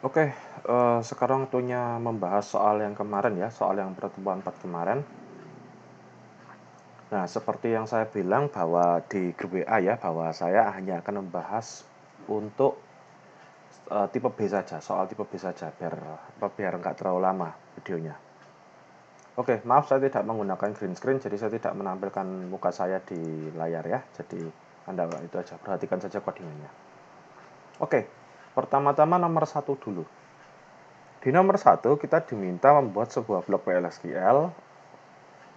Oke, sekarang waktunya membahas soal yang kemarin ya, soal yang pertemuan 4 kemarin. Nah, seperti yang saya bilang bahwa di grup WA ya, bahwa saya hanya akan membahas untuk tipe B saja, soal tipe B saja, biar nggak terlalu lama videonya. Oke, maaf saya tidak menggunakan green screen, jadi saya tidak menampilkan muka saya di layar ya. Jadi Anda itu aja, perhatikan saja codingannya. Oke, pertama-tama nomor 1 dulu. Di nomor 1 kita diminta membuat sebuah blok PLSQL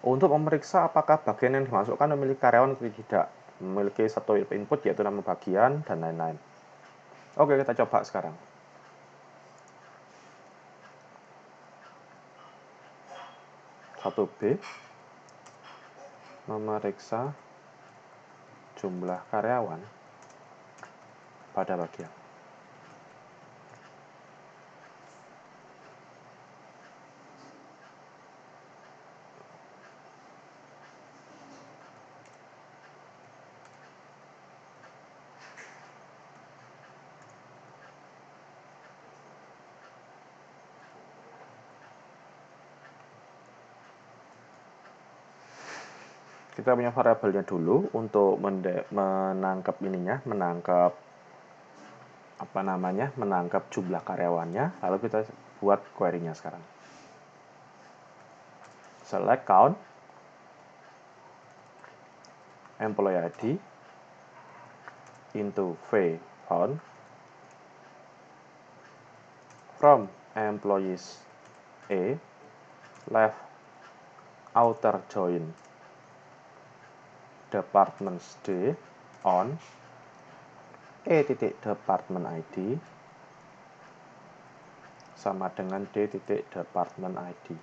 untuk memeriksa apakah bagian yang dimasukkan memiliki karyawan atau tidak, memiliki satu input yaitu nama bagian dan lain-lain. Oke, kita coba sekarang. Satu B memeriksa jumlah karyawan pada bagian. Kita punya variabelnya dulu untuk menangkap menangkap jumlah karyawannya. Lalu kita buat query-nya sekarang. Select count, employee ID into v found from employees A, left outer join departments D on department ID sama dengan department ID.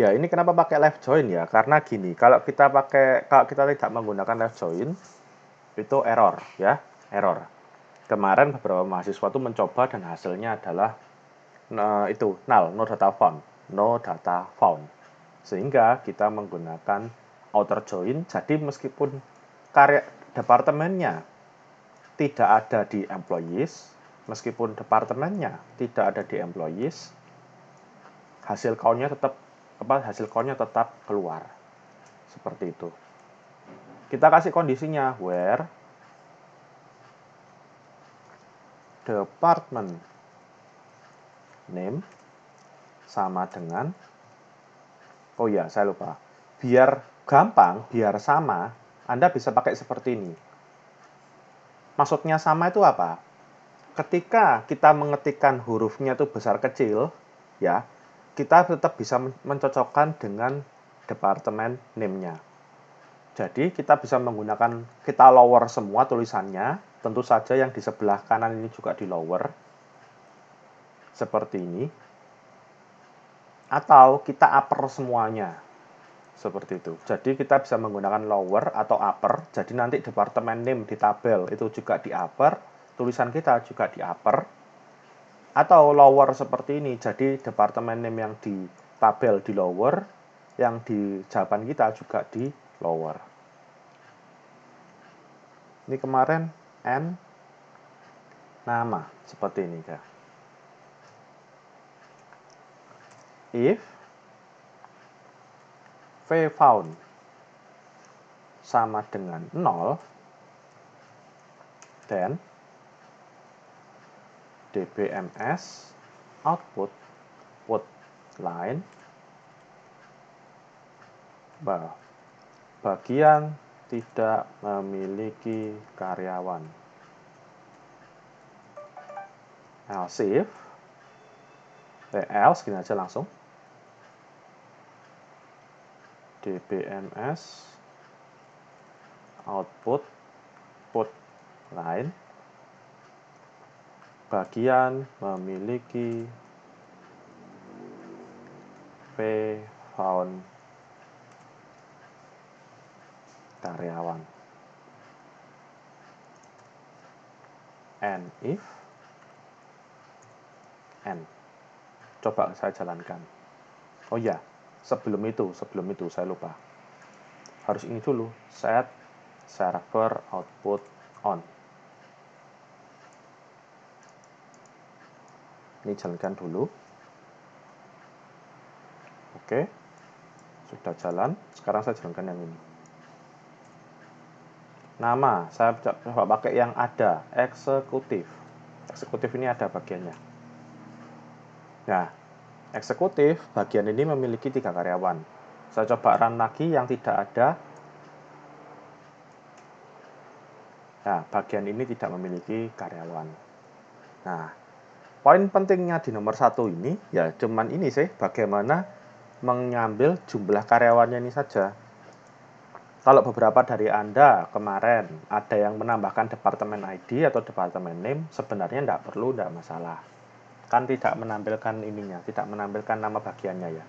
Ya, ini kenapa pakai left join ya? Karena gini, kalau kita tidak menggunakan left join itu error ya, error. Kemarin beberapa mahasiswa itu mencoba dan hasilnya adalah itu null, no data found. Sehingga kita menggunakan outer join, jadi meskipun karya departemennya tidak ada di employees, meskipun departemennya tidak ada di employees, hasil count-nya tetap keluar. Seperti itu. Kita kasih kondisinya where department name sama dengan, oh ya saya lupa, biar gampang, biar sama, Anda bisa pakai seperti ini. Maksudnya sama itu apa? Ketika kita mengetikkan hurufnya itu besar kecil, ya, kita tetap bisa mencocokkan dengan departemen name-nya. Jadi kita bisa menggunakan, kita lower semua tulisannya, tentu saja yang di sebelah kanan ini juga di lower, seperti ini. Atau kita upper semuanya, seperti itu. Jadi kita bisa menggunakan lower atau upper, jadi nanti departemen name di tabel itu juga di upper, tulisan kita juga di upper. Atau lower seperti ini, jadi departemen name yang di tabel di lower, yang di jawaban kita juga di lower. Ini kemarin N nama seperti ini ya. If V found sama dengan 0, then DBMS output put line bagian tidak memiliki karyawan. Else if else gini aja langsung DBMS output put line bagian memiliki P found karyawan. And if N. Coba saya jalankan. Oh ya, sebelum itu saya lupa. Harus ini dulu, set server output on. Ini jalankan dulu. Oke, sudah jalan. Sekarang saya jalankan yang ini. Nama, saya coba pakai yang ada, eksekutif. Eksekutif ini ada bagiannya. Nah, eksekutif, bagian ini memiliki 3 karyawan. Saya coba run lagi yang tidak ada. Nah, bagian ini tidak memiliki karyawan. Nah, poin pentingnya di nomor 1 ini, ya cuman ini sih, bagaimana mengambil jumlah karyawannya ini saja. Kalau beberapa dari Anda kemarin ada yang menambahkan departemen ID atau departemen name, sebenarnya tidak masalah. Kan tidak menampilkan ininya, tidak menampilkan nama bagiannya ya.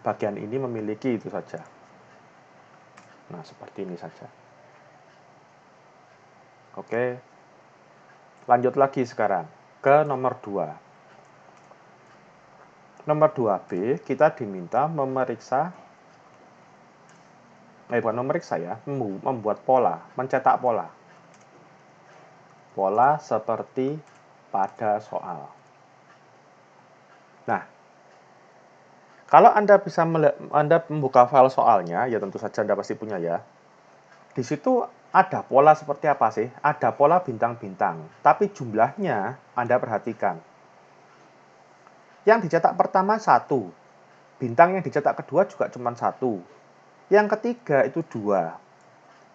Bagian ini memiliki itu saja. Nah, seperti ini saja. Oke. Lanjut lagi sekarang ke nomor 2. Nomor 2B, kita diminta memeriksa bukan memeriksa ya, membuat pola, mencetak pola. Pola seperti pada soal. Nah, kalau Anda membuka file soalnya, ya tentu saja Anda pasti punya ya. Di situ ada pola seperti apa sih? Ada pola bintang-bintang, tapi jumlahnya Anda perhatikan. Yang dicetak pertama 1, bintang yang dicetak kedua juga cuma 1. Yang ketiga itu 2.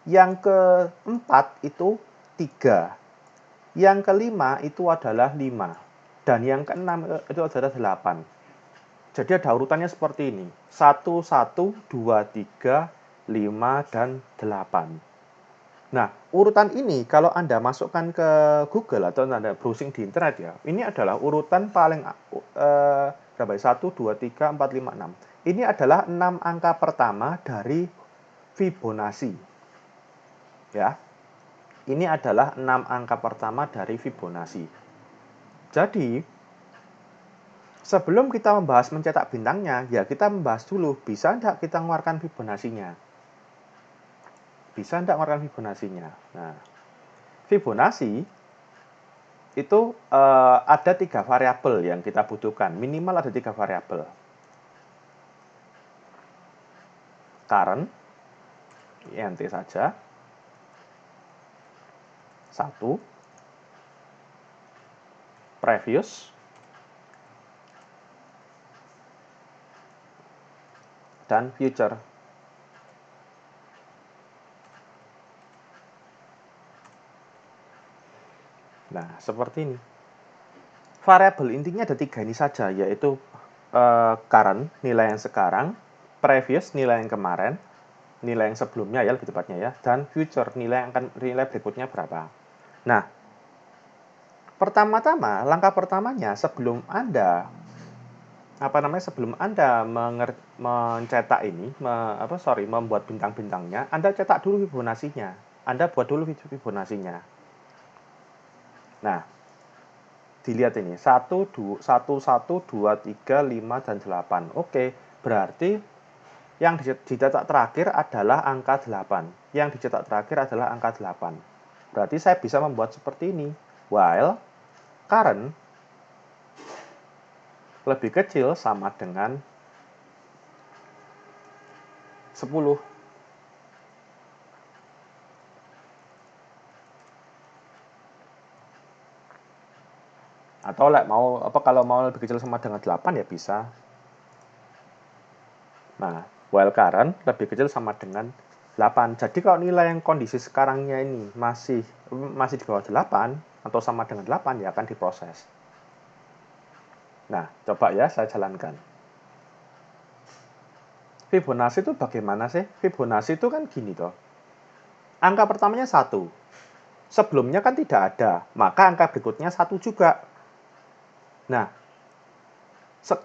Yang keempat itu 3. Yang kelima itu adalah 5. Dan yang keenam itu adalah 8. Jadi ada urutannya seperti ini. 1, 1, 2, 3, 5, dan 8. Nah, urutan ini kalau Anda masukkan ke Google atau Anda browsing di internet ya, ini adalah urutan paling berapa? 1, 2, 3, 4, 5, 6. Ini adalah 6 angka pertama dari Fibonacci. Ya. Ini adalah 6 angka pertama dari Fibonacci. Jadi, sebelum kita membahas mencetak bintangnya, ya kita membahas dulu, bisa enggak kita mengeluarkan Fibonacci-nya? Bisa enggak mengeluarkan Fibonacci-nya? Nah, Fibonacci itu ada 3 variabel yang kita butuhkan. Minimal ada 3 variabel. Current, INT saja. 1. Previous. Dan future. Nah, seperti ini. Variabel intinya ada 3 ini saja, yaitu current, nilai yang sekarang, previous, nilai yang kemarin, nilai yang sebelumnya ya lebih tepatnya ya, dan future, nilai berikutnya berapa. Nah, pertama-tama, langkah pertamanya sebelum Anda mencetak ini, membuat bintang-bintangnya, Anda cetak dulu Fibonacci-nya. Anda buat dulu Fibonacci-nya. Nah, dilihat ini 1, 2, 3, 5, dan 8. Oke, berarti yang dicetak terakhir adalah angka 8. Yang dicetak terakhir adalah angka 8. Berarti saya bisa membuat seperti ini. While current lebih kecil sama dengan 10. Atau kalau mau lebih kecil sama dengan 8 ya bisa. Nah, while current lebih kecil sama dengan 8. Jadi kalau nilai yang kondisi sekarangnya ini masih di bawah 8 atau sama dengan 8 ya akan diproses. Nah, coba ya saya jalankan. Fibonacci itu bagaimana sih? Fibonacci itu kan gini toh. Angka pertamanya 1. Sebelumnya kan tidak ada, maka angka berikutnya 1 juga. Nah,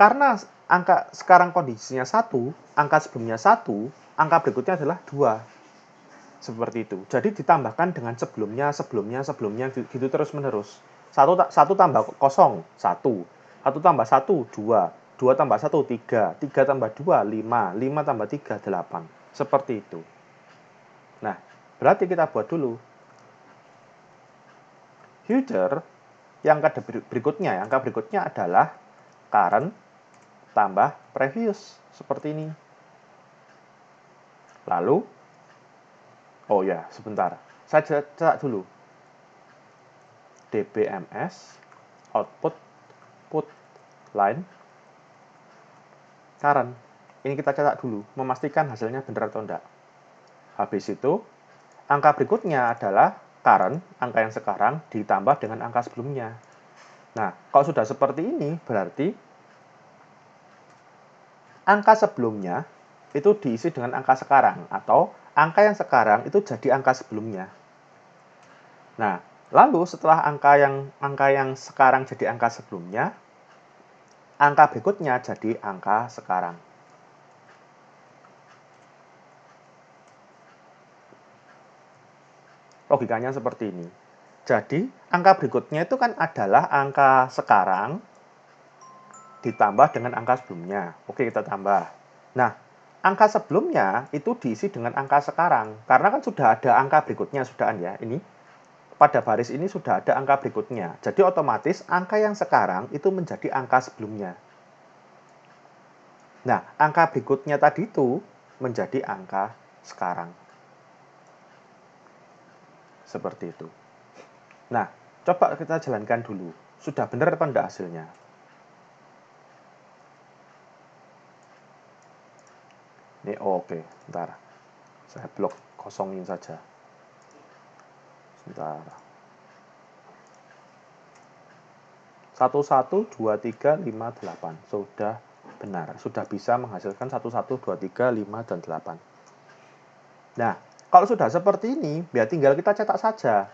karena angka sekarang kondisinya 1, angka sebelumnya 1, angka berikutnya adalah 2. Seperti itu. Jadi ditambahkan dengan sebelumnya gitu terus menerus. 1 tambah 0, 1. 1 tambah 1, 2. 2 tambah 1, 3. 3 tambah 2, 5. 5 tambah 3, 8. Seperti itu. Nah, berarti kita buat dulu. Future Angka berikutnya adalah current tambah previous, seperti ini. Lalu, oh ya, sebentar. Saya cetak dulu. DBMS, output, put, line, current. Ini kita cetak dulu, memastikan hasilnya benar atau enggak. Habis itu, angka berikutnya adalah current, angka yang sekarang, ditambah dengan angka sebelumnya. Nah, kalau sudah seperti ini, berarti angka sebelumnya itu diisi dengan angka sekarang, atau angka yang sekarang itu jadi angka sebelumnya. Nah, lalu setelah angka yang sekarang jadi angka sebelumnya, angka berikutnya jadi angka sekarang. Logikanya seperti ini. Jadi, angka berikutnya itu kan adalah angka sekarang ditambah dengan angka sebelumnya. Oke, kita tambah. Nah, angka sebelumnya itu diisi dengan angka sekarang. Karena kan sudah ada angka berikutnya, sudahan ya. Ini, pada baris ini sudah ada angka berikutnya. Jadi, otomatis angka yang sekarang itu menjadi angka sebelumnya. Nah, angka berikutnya tadi itu menjadi angka sekarang. Seperti itu. Nah, coba kita jalankan dulu. Sudah benar apa enggak hasilnya? Ini oke, bentar. Saya blok kosongin saja. Sebentar. 1, 1, 2, 3, 5, 8. Sudah benar. Sudah bisa menghasilkan 1, 1, 2, 3, 5, dan 8. Nah, kalau sudah seperti ini, ya tinggal kita cetak saja.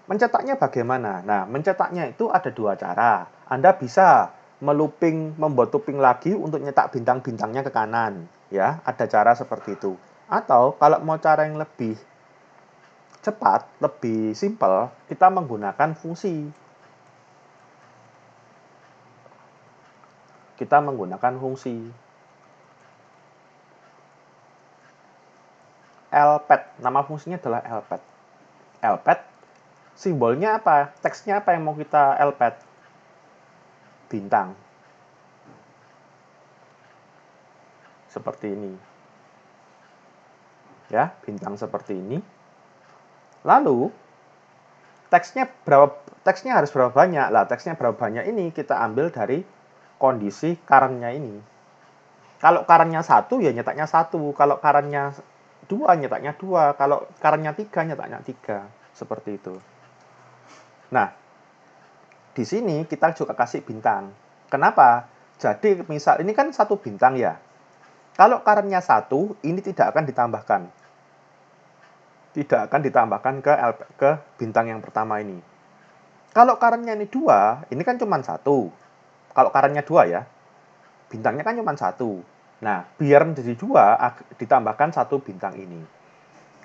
Mencetaknya bagaimana? Nah, mencetaknya itu ada dua cara. Anda bisa membuat looping lagi untuk nyetak bintang-bintangnya ke kanan. Ya, ada cara seperti itu. Atau kalau mau cara yang lebih cepat, lebih simpel, kita menggunakan fungsi. Kita menggunakan fungsi lpad. Nama fungsinya adalah lpad. Lpad simbolnya apa? Teksnya apa yang mau kita lpad? Bintang. Seperti ini. Ya, bintang seperti ini. Lalu teksnya harus berapa banyak? Lah, teksnya berapa banyak ini kita ambil dari kondisi current-nya ini. Kalau current-nya 1 ya nyetaknya 1, kalau current-nya 2 nyetaknya 2, kalau current-nya 3 nyetaknya 3. Seperti itu. Nah, di sini kita juga kasih bintang. Kenapa? Jadi misal ini kan 1 bintang ya. Kalau current-nya 1, ini tidak akan ditambahkan. Tidak akan ditambahkan ke bintang yang pertama ini. Kalau current-nya ini 2, ini kan cuma 1. Kalau current-nya 2 ya, bintangnya kan cuma 1. Nah, biar menjadi 2, ditambahkan 1 bintang ini.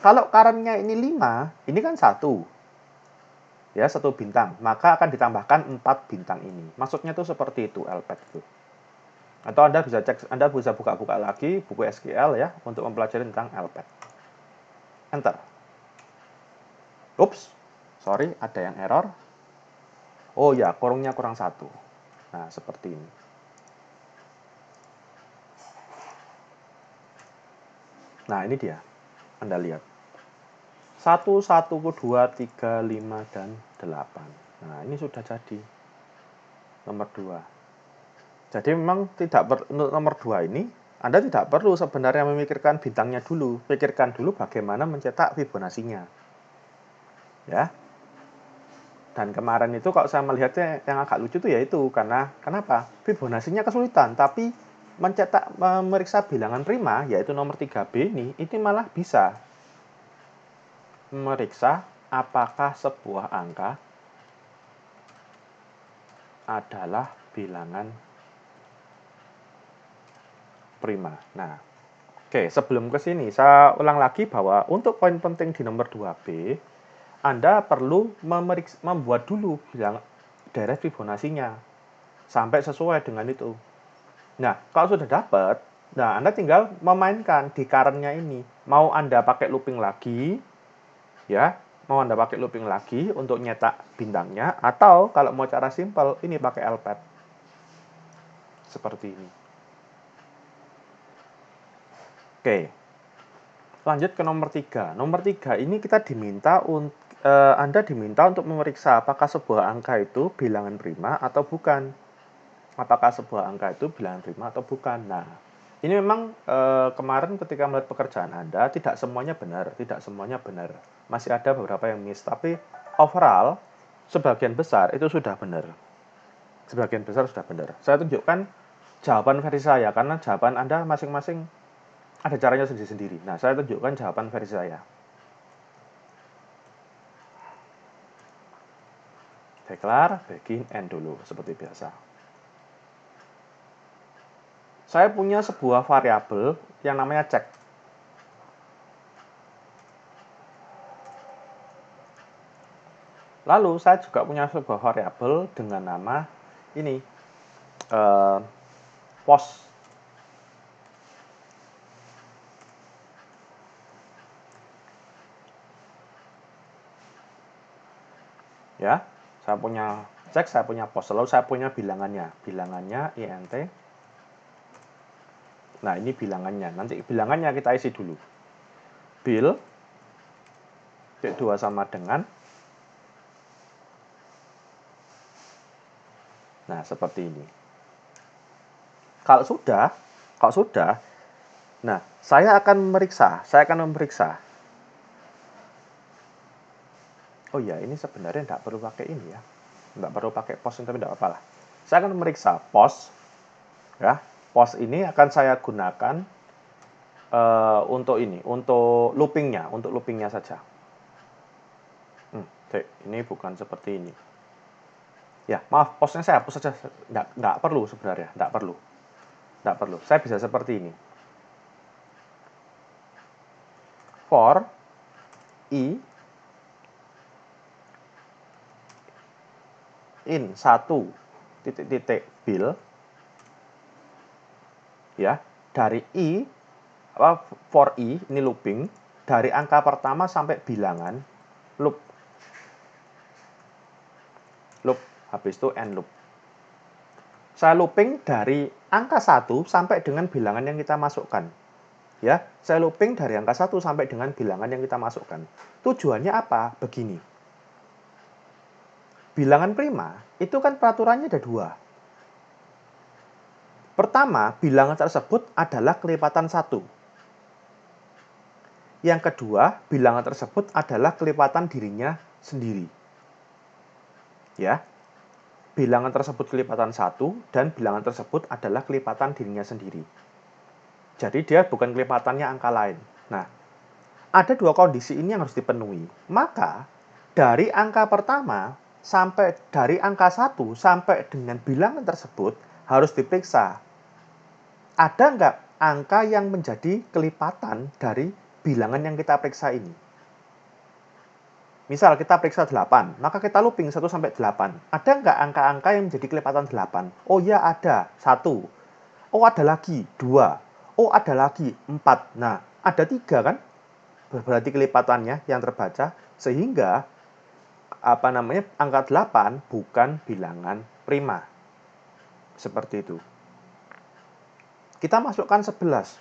Kalau current-nya ini 5, ini kan 1. Ya, 1 bintang. Maka akan ditambahkan 4 bintang ini. Maksudnya tuh seperti itu, lpad itu. Atau Anda bisa cek, Anda bisa buka-buka lagi buku SQL ya, untuk mempelajari tentang lpad. Enter. Ups, sorry, ada yang error. Oh ya, kurungnya kurang 1. Nah, seperti ini. Nah, ini dia. Anda lihat. 1, 1, 2, 3, 5, dan 8. Nah, ini sudah jadi. Nomor 2. Jadi memang untuk nomor 2 ini, Anda tidak perlu sebenarnya memikirkan bintangnya dulu. Pikirkan dulu bagaimana mencetak Fibonacci-nya. Ya. Dan kemarin itu kalau saya melihatnya yang agak lucu itu yaitu karena kenapa? Fibonacci-nya kesulitan, tapi memeriksa bilangan prima yaitu nomor 3B ini malah bisa memeriksa apakah sebuah angka adalah bilangan prima. Nah, oke, sebelum ke sini saya ulang lagi bahwa untuk poin penting di nomor 2B, Anda perlu membuat dulu deret Fibonacci-nya sampai sesuai dengan itu. Nah, kalau sudah dapat, nah Anda tinggal memainkan di current-nya ini. Mau Anda pakai looping lagi, ya, Mau Anda pakai looping lagi untuk nyetak bintangnya, atau kalau mau cara simpel, ini pakai LPAD. Seperti ini. Oke. Lanjut ke nomor 3. Nomor 3 ini kita diminta Anda diminta untuk memeriksa apakah sebuah angka itu bilangan prima atau bukan. Apakah sebuah angka itu bilangan prima atau bukan. Nah, ini memang kemarin ketika melihat pekerjaan Anda, tidak semuanya benar, Masih ada beberapa yang miss, tapi overall, sebagian besar itu sudah benar. Saya tunjukkan jawaban versi saya, karena jawaban Anda masing-masing ada caranya sendiri-sendiri. Nah, saya tunjukkan jawaban versi saya. Declare, begin, end dulu, seperti biasa. Saya punya sebuah variabel yang namanya cek. Lalu saya juga punya sebuah variabel dengan nama ini, post. Ya, saya punya cek, saya punya post. Lalu saya punya bilangannya int. Nah, ini bilangannya. Nanti bilangannya kita isi dulu. Bill, 2 sama dengan. Nah, seperti ini. Kalau sudah, nah, saya akan memeriksa. Oh ya, ini sebenarnya tidak perlu pakai ini ya. Tidak perlu pakai post, tapi tidak apa-apa lah. Saya akan memeriksa post. Ya, post ini akan saya gunakan untuk loopingnya saja. Ini bukan seperti ini. Ya, maaf, postnya saya hapus saja. Tidak perlu sebenarnya, tidak perlu. Saya bisa seperti ini. For i in 1 bill, ya, dari i for i ini looping dari angka pertama sampai bilangan, loop habis itu end loop. Saya looping dari angka 1 sampai dengan bilangan yang kita masukkan. Ya, saya looping dari angka 1 sampai dengan bilangan yang kita masukkan. Tujuannya apa? Begini. Bilangan prima itu kan peraturannya ada 2. Pertama, bilangan tersebut adalah kelipatan 1. Yang kedua, bilangan tersebut adalah kelipatan dirinya sendiri. Ya, bilangan tersebut kelipatan 1 dan bilangan tersebut adalah kelipatan dirinya sendiri. Jadi dia bukan kelipatannya angka lain. Nah, ada 2 kondisi ini yang harus dipenuhi. Maka, dari angka pertama dari angka 1 sampai dengan bilangan tersebut harus diperiksa. Ada nggak angka yang menjadi kelipatan dari bilangan yang kita periksa ini? Misal kita periksa 8, maka kita looping 1 sampai 8. Ada nggak angka-angka yang menjadi kelipatan 8? Oh ya, ada. 1. Oh, ada lagi. 2. Oh, ada lagi. 4. Nah, ada 3 kan? Berarti kelipatannya yang terbaca. Sehingga, angka 8 bukan bilangan prima. Seperti itu. Kita masukkan 11.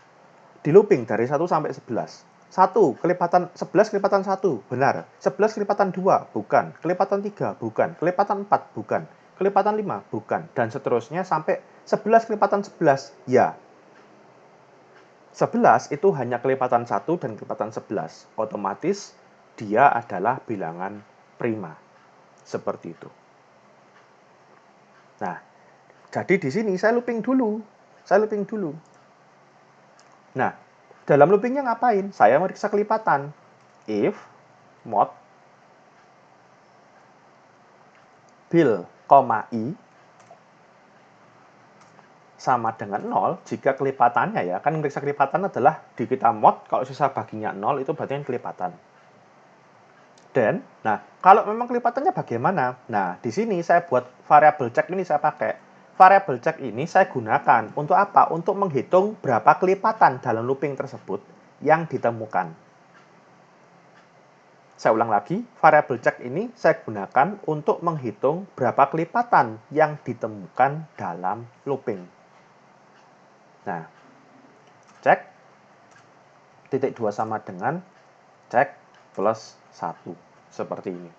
Di looping dari 1 sampai 11. 1, kelipatan 11 kelipatan 1, benar. 11 kelipatan 2, bukan. Kelipatan 3, bukan. Kelipatan 4, bukan. Kelipatan 5, bukan. Dan seterusnya sampai 11 kelipatan 11, ya. 11 itu hanya kelipatan 1 dan kelipatan 11. Otomatis dia adalah bilangan prima. Seperti itu. Nah, jadi di sini saya looping dulu. Nah, dalam loopingnya ngapain? Saya meriksa kelipatan. If mod bill, i sama dengan 0 jika kelipatannya ya. Kan meriksa kelipatan adalah di kita mod, kalau sisa baginya 0 itu berarti yang kelipatan. Dan, nah, kalau memang kelipatannya bagaimana? Nah, di sini saya buat variabel cek ini saya pakai. Variabel cek ini saya gunakan untuk apa? Untuk menghitung berapa kelipatan dalam looping tersebut yang ditemukan. Saya ulang lagi, variabel check ini saya gunakan untuk menghitung berapa kelipatan yang ditemukan dalam looping. Nah, cek titik 2 sama dengan cek plus 1. Seperti ini.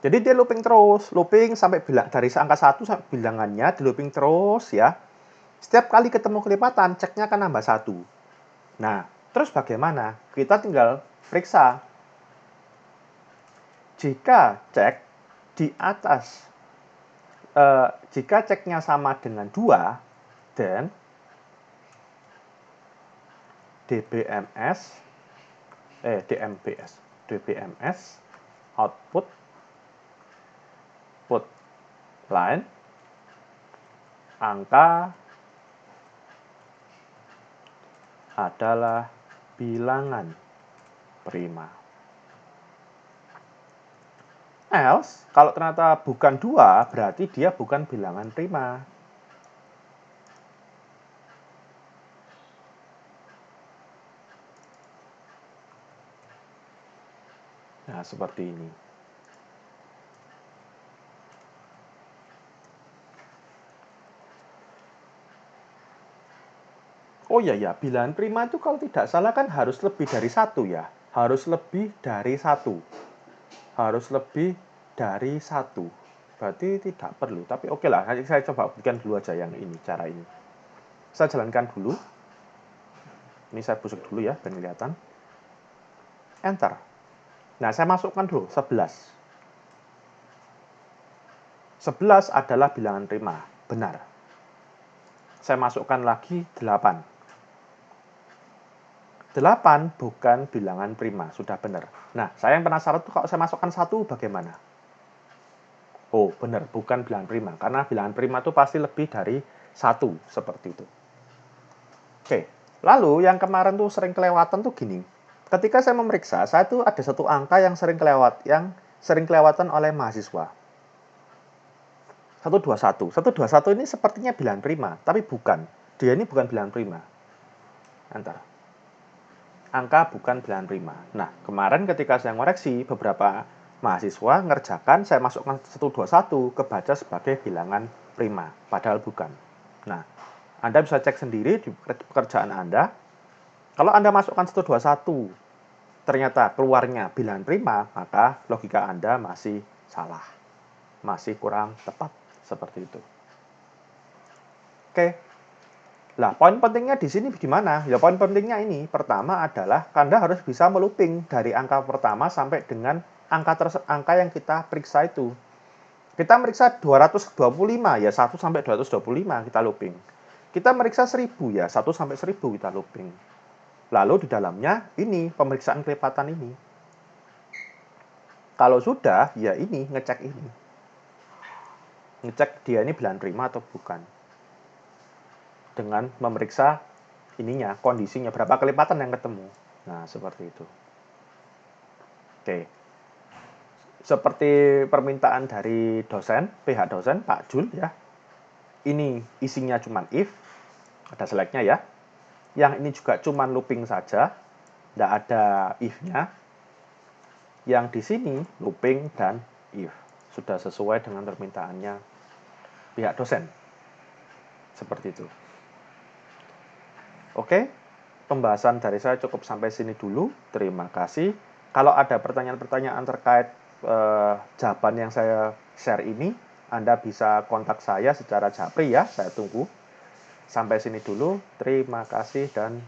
Jadi dia looping terus, looping sampai dari angka 1 sampai bilangannya di looping terus ya. Setiap kali ketemu kelipatan, ceknya akan nambah 1. Nah, terus bagaimana? Kita tinggal periksa. Jika cek di atas, jika ceknya sama dengan 2, dan DBMS output line angka adalah bilangan prima. Else, kalau ternyata bukan 2, berarti dia bukan bilangan prima. Nah, seperti ini. Oh iya ya, bilangan prima itu kalau tidak salah kan harus lebih dari 1 ya. Harus lebih dari 1. Harus lebih dari 1. Berarti tidak perlu. Tapi oke lah, saya coba buktikan dulu aja yang ini, cara ini. Saya jalankan dulu. Ini saya busuk dulu ya, biar kelihatan. Enter. Nah, saya masukkan dulu 11. 11 adalah bilangan prima. Benar. Saya masukkan lagi 8. 8 bukan bilangan prima, sudah benar. Nah, saya yang penasaran tuh kalau saya masukkan 1 bagaimana? Oh, benar, bukan bilangan prima. Karena bilangan prima itu pasti lebih dari 1, seperti itu. Oke, lalu yang kemarin tuh sering kelewatan tuh gini. Ketika saya memeriksa, saya tuh ada satu angka yang sering kelewatan oleh mahasiswa. 121. 121 ini sepertinya bilangan prima, tapi bukan. Dia ini bukan bilangan prima. Enter. Angka bukan bilangan prima. Nah, kemarin ketika saya ngoreksi, beberapa mahasiswa ngerjakan, saya masukkan 121 kebaca sebagai bilangan prima, padahal bukan. Nah, Anda bisa cek sendiri di pekerjaan Anda. Kalau Anda masukkan 121, ternyata keluarnya bilangan prima, maka logika Anda masih salah. Masih kurang tepat, seperti itu. Oke. Lah, poin pentingnya di sini gimana? Ya, poin pentingnya ini. Pertama adalah Anda harus bisa melooping dari angka pertama sampai dengan angka yang kita periksa itu. Kita meriksa 225, ya 1 sampai 225 kita looping. Kita meriksa 1000, ya 1 sampai 1000 kita looping. Lalu di dalamnya ini, pemeriksaan kelipatan ini. Kalau sudah, ya ini, ngecek ini. Ngecek dia ini bilangan prima atau bukan. Dengan memeriksa ininya, kondisinya, berapa kelipatan yang ketemu. Nah, seperti itu. Oke. Seperti permintaan dari dosen, pihak dosen, Pak Jul ya. Ini isinya cuma if, ada select-nya ya. Yang ini juga cuma looping saja, tidak ada if-nya. Yang di sini looping dan if. Sudah sesuai dengan permintaannya pihak dosen. Seperti itu. Oke, pembahasan dari saya cukup sampai sini dulu. Terima kasih. Kalau ada pertanyaan-pertanyaan terkait jawaban yang saya share ini, Anda bisa kontak saya secara japri ya. Saya tunggu. Sampai sini dulu. Terima kasih dan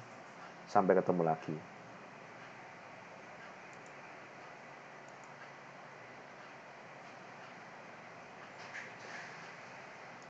sampai ketemu lagi.